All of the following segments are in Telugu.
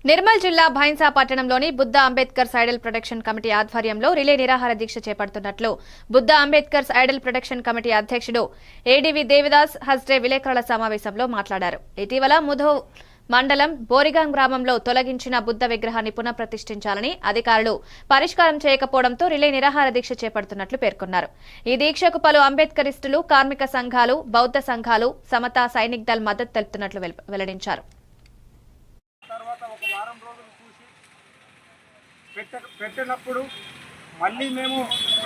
నిర్మల్ జిల్లా భైన్సా పట్టణంలోని Buddha Ambedkar Idol protection committee ఆధ్వర్యంలో రిలే నిరాహార దీక్ష చేపడుతున్నట్లు Buddha Ambedkar Idol protection committee అధ్యక్షుడు ఏడీవీ దేవిదాస్ హస్డే విలేకరుల సమావేశంలో మాట్లాడారు. ఇటీవల ముధో మండలం బోరిగాం గ్రామంలో తొలగించిన బుద్ధ విగ్రహాన్ని పునఃప్రతిష్ఠించాలని అధికారులు పరిష్కారం చేయకపోవడంతో రిలే నిరాహార దీక్ష చేపడుతున్నట్లు పేర్కొన్నారు. ఈ దీక్షకు పలు అంబేద్కరిస్టులు, కార్మిక సంఘాలు, బౌద్ధ సంఘాలు, సమతా సైనిక్ దళ్ మద్దతు తెలుపుతున్నట్లు వెల్లడించారు. పెట్టినప్పుడు మళ్ళీ మేము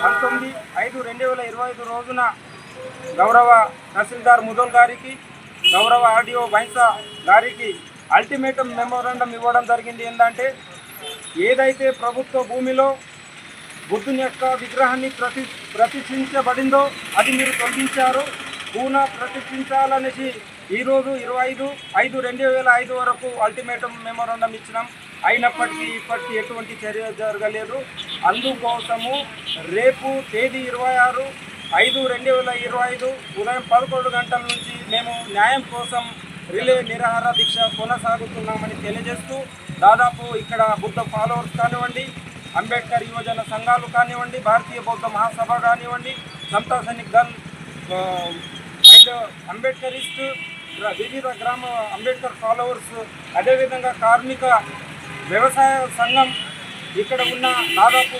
19/5/2025 రోజున గౌరవ తహసీల్దార్ ముదోల్ గారికి, గౌరవ ఆర్డీఓ భైన్సా గారికి అల్టిమేటం మెమోరాండం ఇవ్వడం జరిగింది. ఏంటంటే ఏదైతే ప్రభుత్వ భూమిలో బుద్ధుని యొక్క విగ్రహాన్ని ప్రతిష్ఠించబడిందో అది మీరు తొలగించారు, పునః ప్రతిష్ఠించాలనేసి ఈరోజు 25/5/2005 వరకు అల్టిమేటం మెమోరాండం ఇచ్చినాం. అయినప్పటికీ ఇప్పటికీ ఎటువంటి చర్య జరగలేదు. అందుకోసము రేపు తేదీ 26/5/2025 ఉదయం 11 గంటల నుంచి మేము న్యాయం కోసం రిలే నిరాహార దీక్ష కొనసాగుతున్నామని తెలియజేస్తూ, దాదాపు ఇక్కడ బుద్ధ ఫాలోవర్స్ కానివ్వండి, అంబేద్కర్ యువజన సంఘాలు కానివ్వండి, భారతీయ బౌద్ధ మహాసభ కానివ్వండి, సమతా సైనిక్ దళ్ అండ్ అంబేద్కరిస్ట్, వివిధ గ్రామ అంబేద్కర్ ఫాలోవర్స్, అదేవిధంగా కార్మిక వ్యవసాయ సంఘం ఇక్కడ ఉన్న దాదాపు